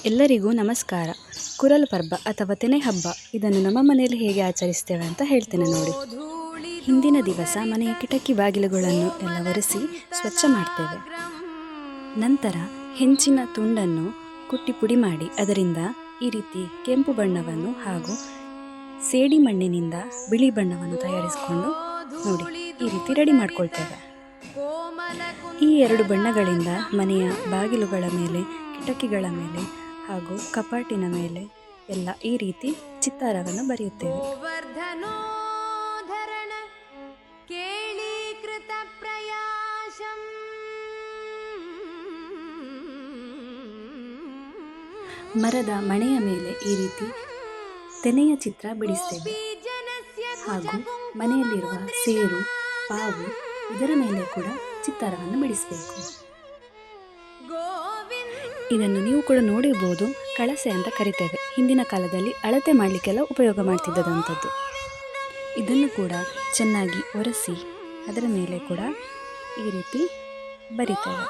ಎಲ್ಲರಿಗೂ ನಮಸ್ಕಾರ. ಕುರಲ್ ಪರ್ಬ ಅಥವಾ ತೆನೆ ಹಬ್ಬ ಇದನ್ನು ನಮ್ಮ ಮನೆಯಲ್ಲಿ ಹೇಗೆ ಆಚರಿಸ್ತೇವೆ ಅಂತ ಹೇಳ್ತೇನೆ ನೋಡಿ. ಹಿಂದಿನ ದಿವಸ ಮನೆಯ ಕಿಟಕಿ ಬಾಗಿಲುಗಳನ್ನು ಎಲ್ಲ ಒರೆಸಿ ಸ್ವಚ್ಛ ಮಾಡ್ತೇವೆ. ನಂತರ ಹೆಂಚಿನ ತುಂಡನ್ನು ಕುಟ್ಟಿ ಪುಡಿ ಮಾಡಿ ಅದರಿಂದ ಈ ರೀತಿ ಕೆಂಪು ಬಣ್ಣವನ್ನು ಹಾಗೂ ಸೇಡಿ ಮಣ್ಣಿನಿಂದ ಬಿಳಿ ಬಣ್ಣವನ್ನು ತಯಾರಿಸಿಕೊಂಡು ನೋಡಿ ಈ ರೀತಿ ರೆಡಿ ಮಾಡ್ಕೊಳ್ತೇವೆ. ಈ ಎರಡು ಬಣ್ಣಗಳಿಂದ ಮನೆಯ ಬಾಗಿಲುಗಳ ಮೇಲೆ, ಕಿಟಕಿಗಳ ಮೇಲೆ ಹಾಗೂ ಕಪಾಟಿನ ಮೇಲೆ ಎಲ್ಲ ಈ ರೀತಿ ಚಿತ್ತಾರವನ್ನು ಬರೆಯುತ್ತೇವೆ. ಮರದ ಮಣೆಯ ಮೇಲೆ ಈ ರೀತಿ ತೆನೆಯ ಚಿತ್ರ ಬಿಡಿಸ್ತೇವೆ ಹಾಗೂ ಮನೆಯಲ್ಲಿರುವ ಸೇರು, ಪಾವು ಇದರ ಮೇಲೆ ಕೂಡ ಚಿತ್ತಾರವನ್ನು ಬಿಡಿಸಬೇಕು. ಇದನ್ನು ನೀವು ಕೂಡ ನೋಡಿರ್ಬೋದು, ಕಳಸೆ ಅಂತ ಕರಿತೇವೆ. ಹಿಂದಿನ ಕಾಲದಲ್ಲಿ ಅಳತೆ ಮಾಡಲಿಕ್ಕೆಲ್ಲ ಉಪಯೋಗ ಮಾಡ್ತಿದ್ದದಂಥದ್ದು. ಇದನ್ನು ಕೂಡ ಚೆನ್ನಾಗಿ ಒರೆಸಿ ಅದರ ಮೇಲೆ ಕೂಡ ಈ ರೀತಿ ಬರಿತೇವೆ.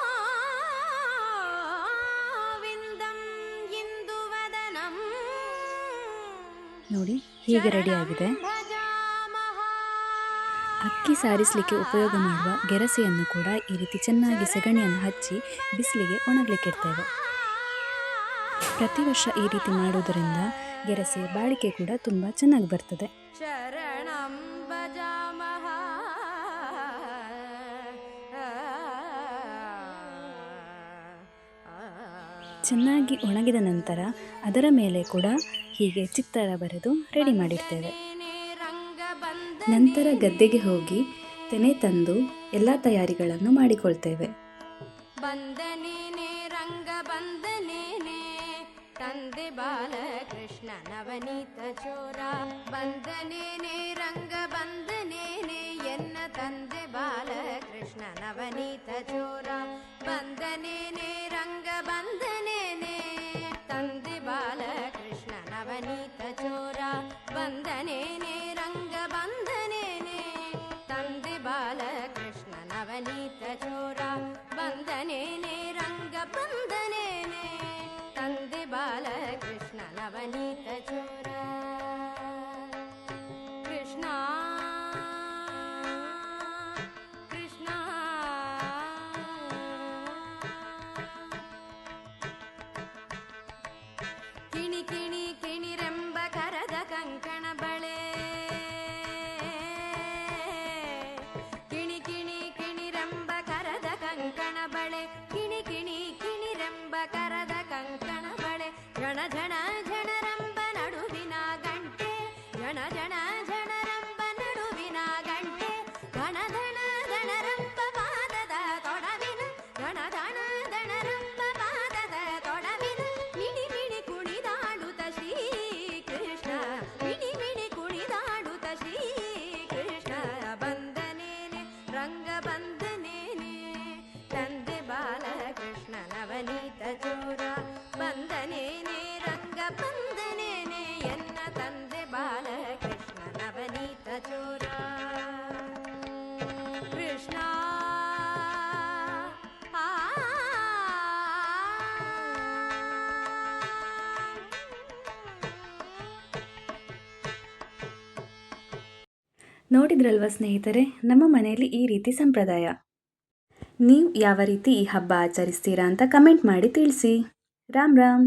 ನೋಡಿ ಹೀಗೆ ರೆಡಿಯಾಗಿದೆ. ಅಕ್ಕಿ ಸಾರಿಸಲಿಕ್ಕೆ ಉಪಯೋಗ ಮಾಡುವ ಗೆರಸೆಯನ್ನು ಕೂಡ ಈ ರೀತಿ ಚೆನ್ನಾಗಿ ಸೆಗಣಿಯನ್ನು ಹಚ್ಚಿ ಬಿಸಿಲಿಗೆ ಒಣಗಲಿಕ್ಕೆ ಇಡ್ತೇವೆ. ಪ್ರತಿ ವರ್ಷ ಈ ರೀತಿ ಮಾಡುವುದರಿಂದ ಗೆರಸೆ ಬಾಳಿಕೆ ಕೂಡ ತುಂಬ ಚೆನ್ನಾಗಿ ಬರ್ತದೆ. ಚೆನ್ನಾಗಿ ಒಣಗಿದ ನಂತರ ಅದರ ಮೇಲೆ ಕೂಡ ಹೀಗೆ ಚಿತ್ತಾರ ಬರೆದು ರೆಡಿ ಮಾಡಿರ್ತೇವೆ. ನಂತರ ಗದ್ದೆಗೆ ಹೋಗಿ ತೆನೆ ತಂದು ಎಲ್ಲ ತಯಾರಿಗಳನ್ನು ಮಾಡಿಕೊಳ್ತೇವೆ. ತಂದೆ ಬಾಲಕೃಷ್ಣ ನವನೀತ ಚೋರ ಬಂದನೇನೆ ರಂಗ ಬಂದನೇನೆ ಎನ್ನ ತಂದೆ ಬಾಲಕೃಷ್ಣ ನವನೀತ ಚೋರ ಬಂದನೇನೆ ರಂಗ ಬಂದನೇನೆ ತಂದೆ ಬಾಲಕೃಷ್ಣ ನವನೀತ ಚೋರ ಬಂದನೇನೆ ರಂಗ ಬಂದನೇನೆ ತಂದೆ ಬಾಲಕೃಷ್ಣ ನವನೀತ ಚೋರ ಬಂದನೇನೆ ರಂಗ ಬಂದನೇನೆ ತಂದೆ ಬಾಲಕೃಷ್ಣ ನವನೀತ ಚೋರ. ಕೃಷ್ಣ ಕೃಷ್ಣ ಕಿಣಿ ಕಿಣಿ ಕಿಣಿರೆಂಬ ಕರದ ಕಂಕಣ ಬಳೆ ಕಿಣಿ ಕಿಣಿ ಕಿಣಿರೆಂಬ ಕರದ ಕಂಕಣ ಬಳೆ ಕಿಣಿ ಕಿಣಿ ಕಿಣಿರೆಂಬ ಕರದ ಕಂಕಣ ಬಳೆ ಜಣ ಜಣ ಜನರಂಬ ನಡುವಿನ ಗಂಟೆ ಜಣ ಜಣ ಜನರಂಬ ನಡುವಿನ ಗಂಟೆ ಧಣ ಧಣ ಧಣರಂಬ ಪಾದದ ತೊಡವಿನ ಧಣ ಧಣ ಧಣರಂಬ ಪಾದದ ತೊಡವಿನ ಮಿಣಿ ಮಿಣಿ ಕುಣಿದಾಡುತ್ತ ಶ್ರೀ ಕೃಷ್ಣ ಮಿಣಿ ಮಿಣಿ ಕುಣಿದಾಡುತ್ತ ಶ್ರೀ ಕೃಷ್ಣ ಬಂದನೇನೆ ರಂಗ ಬಂದನೇನೆ ತಂದೆ ಬಾಲಕೃಷ್ಣ ನವನೀತ ಚೋರ ಬಂದನೇನೆ ರಂಗ ಬಂದನೇನೆ ಎನ್ನ ತಂದೆ ಬಾಲಕೃಷ್ಣ ನವನೀತ ಚೋರ. ಕೃಷ್ಣ ನೋಡಿದ್ರಲ್ವ ಸ್ನೇಹಿತರೆ, ನಮ್ಮ ಮನೆಯಲ್ಲಿ ಈ ರೀತಿ ಸಂಪ್ರದಾಯ. ನೀವು ಯಾವ ರೀತಿ ಈ ಹಬ್ಬ ಆಚರಿಸ್ತೀರಾ ಅಂತ ಕಮೆಂಟ್ ಮಾಡಿ ತಿಳಿಸಿ. ರಾಮ್ ರಾಮ್.